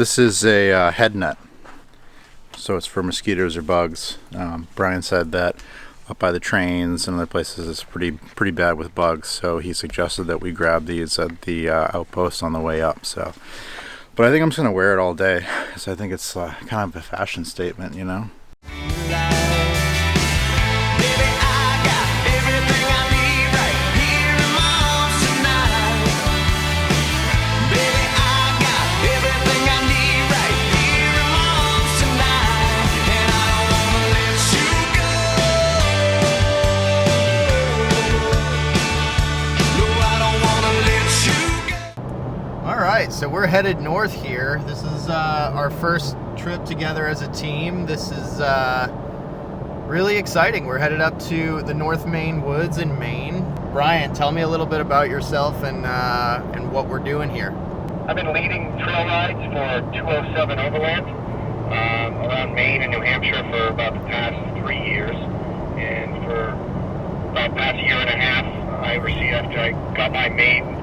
This is a head net, so it's for mosquitoes or bugs. Brian said that up by the trains and other places it's pretty bad with bugs, so he suggested that we grab these at the outpost on the way up. So, but I think I'm just gonna wear it all day because I think it's kind of a fashion statement, you know. So we're headed north here. This is our first trip together as a team. This is really exciting. We're headed up to the North Maine Woods in Maine. Brian, tell me a little bit about yourself and what we're doing here. I've been leading trail rides for 207 Overland around Maine and New Hampshire for about the past 3 years. And for about the past year and a half, I received, after I got my Maine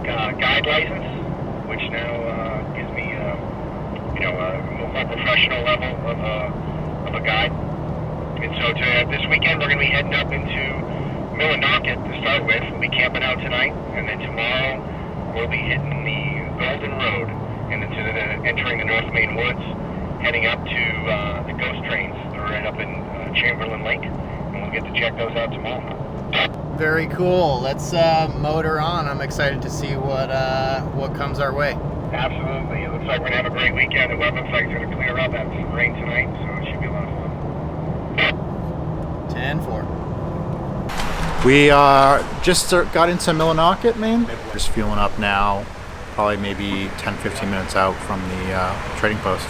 guide license, which now gives me, a more professional level of a guide. And so this weekend we're going to be heading up into Millinocket to start with. We'll be camping out tonight, and then tomorrow we'll be hitting the Golden Road and entering the North Maine Woods, heading up to the ghost trains. They're right up in Chamberlain Lake, and we'll get to check those out tomorrow. Very cool. Let's motor on. I'm excited to see what comes our way. Absolutely. It looks like we're going to have a great weekend. The weather looks like it's going to clear up after some rain tonight, so it should be a lot of fun. 10-4. We just got into Millinocket, Maine. Just fueling up now, probably maybe 10-15 minutes out from the trading post.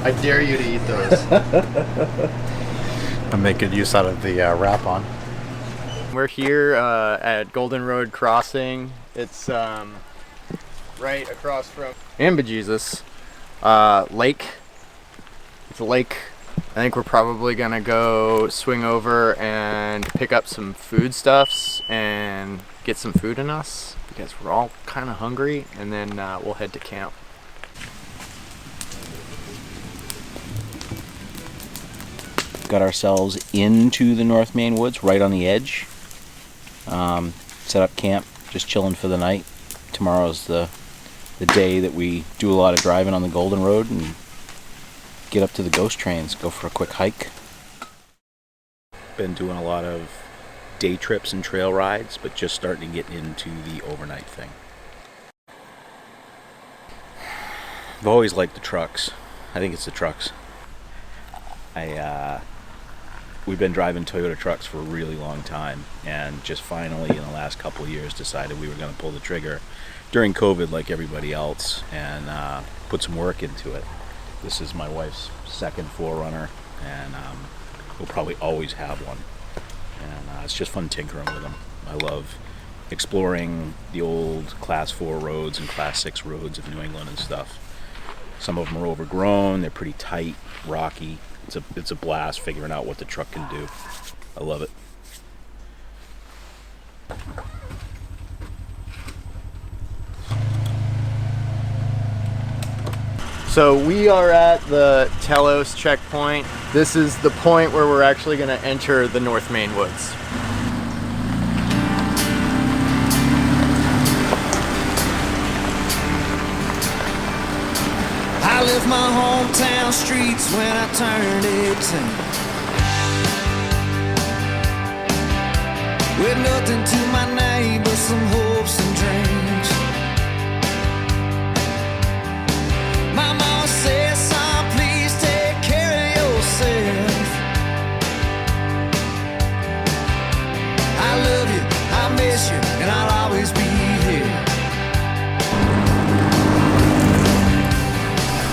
I dare you to eat those. I'm making use out of the wrap on. We're here at Golden Road Crossing. It's right across from Ambejesus Lake. It's a lake. I think we're probably gonna go swing over and pick up some foodstuffs and get some food in us because we're all kind of hungry, and then we'll head to camp. Got ourselves into the North Maine Woods, right on the edge. Set up camp, just chilling for the night. Tomorrow's the day that we do a lot of driving on the Golden Road and get up to the ghost trains, go for a quick hike. Been doing a lot of day trips and trail rides, but just starting to get into the overnight thing. I've always liked the trucks. I think it's the trucks. We've been driving Toyota trucks for a really long time, and just finally in the last couple of years decided we were going to pull the trigger during COVID like everybody else and put some work into it. This is my wife's second 4Runner, and we'll probably always have one. And it's just fun tinkering with them. I love exploring the old Class 4 roads and Class 6 roads of New England and stuff. Some of them are overgrown, they're pretty tight, rocky. It's a blast figuring out what the truck can do. I love it. So we are at the Telos checkpoint. This is the point where we're actually going to enter the North Maine Woods. I left my hometown streets when I turned 18, with nothing to my name but some hopes and dreams. My mama says, son, please take care of yourself. I love you, I miss you, and I'll always be here.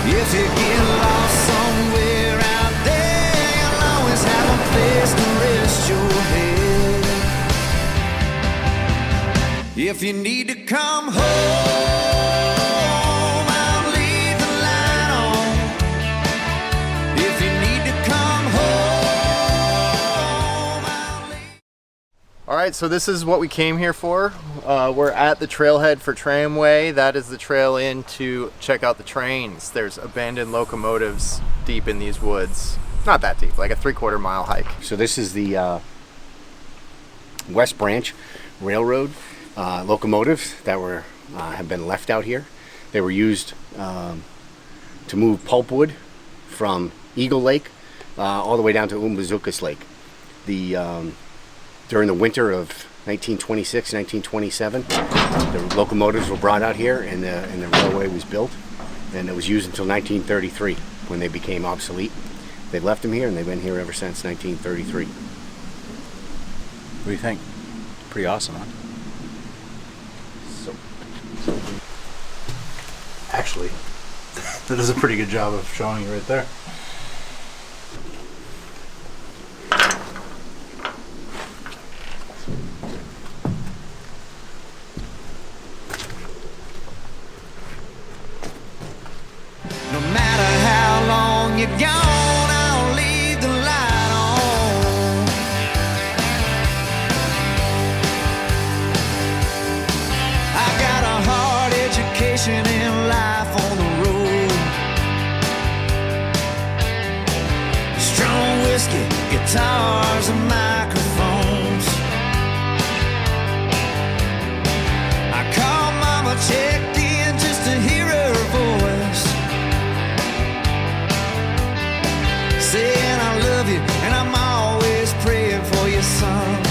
If you get lost somewhere out there, you'll always have a place to rest your head. If you need to come home, I'll leave the light on. If you need to come home, I'll leave. All right, so this is what we came here for. We're at the trailhead for Tramway. That is the trail in to check out the trains. There's abandoned locomotives deep in these woods. Not that deep, like a 3/4 mile hike. So this is the West Branch Railroad locomotives that have been left out here. They were used to move pulpwood from Eagle Lake all the way down to Umbazookas Lake. During the winter of 1926, 1927, the locomotives were brought out here and the railway was built, and it was used until 1933 when they became obsolete. They left them here and they've been here ever since 1933. What do you think? Pretty awesome, huh? Actually, that does a pretty good job of showing you right there. No matter how long you're gone, I'll leave the light on. I got a hard education in life on the road. Strong whiskey, guitars, and microphones. I call mama, checked in just to hear her voice, saying I love you and I'm always praying for you, son.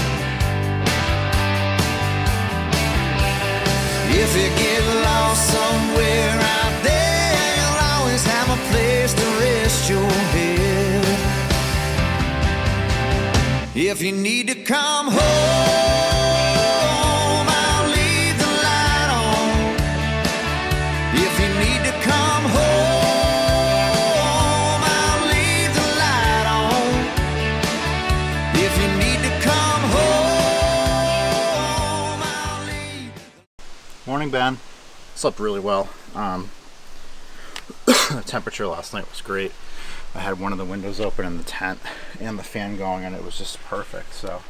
If you get lost somewhere out there, you'll always have a place to rest your head. If you need to come home, I'll leave the light on. If you need to come home, I'll leave the light on. If you need to come home, I'll leave. Morning, Ben. Slept really well. The temperature last night was great. I had one of the windows open in the tent and the fan going, and it was just perfect. So,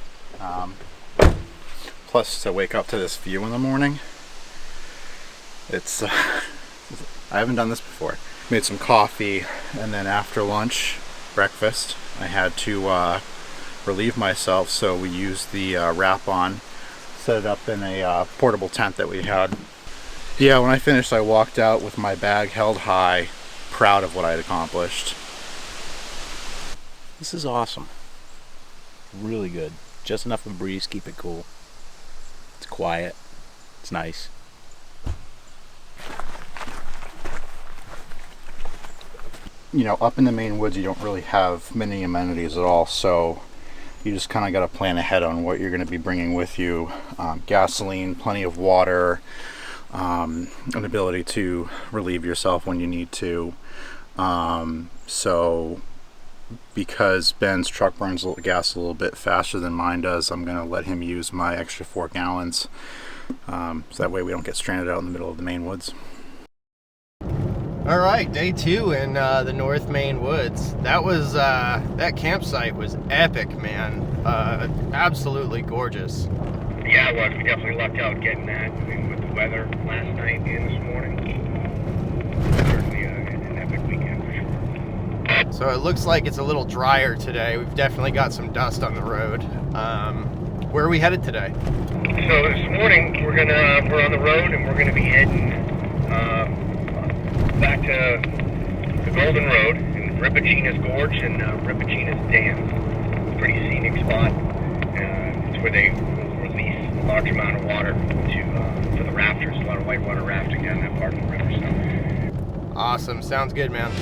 plus to wake up to this view in the morning, it's I haven't done this before. Made some coffee, and then after lunch, breakfast, I had to relieve myself, so we used the wrap on, set it up in a portable tent that we had. Yeah, when I finished, I walked out with my bag held high, proud of what I had accomplished. This is awesome. Really good. Just enough of a breeze, keep it cool. It's quiet. It's nice. You know, up in the Maine woods, you don't really have many amenities at all, so you just kind of got to plan ahead on what you're going to be bringing with you. Gasoline, plenty of water, an ability to relieve yourself when you need to. So because Ben's truck burns gas a little bit faster than mine does, I'm going to let him use my extra 4 gallons, so that way we don't get stranded out in the middle of the Maine woods. All right, day 2 in the North Maine Woods. That was that campsite was epic, man. Absolutely gorgeous. Yeah, it was. We definitely lucked out getting that. I mean, with the weather last night and this morning. Certainly an epic weekend for sure. So it looks like it's a little drier today. We've definitely got some dust on the road. Where are we headed today? So this morning we're on the road and we're gonna be heading back to the Golden Road in Ripachina's Gorge and Ripachina's Dam. Pretty scenic spot. It's where they release a large amount of water for the rafters. A lot of whitewater rafting down that part of the river. So. Awesome. Sounds good, man.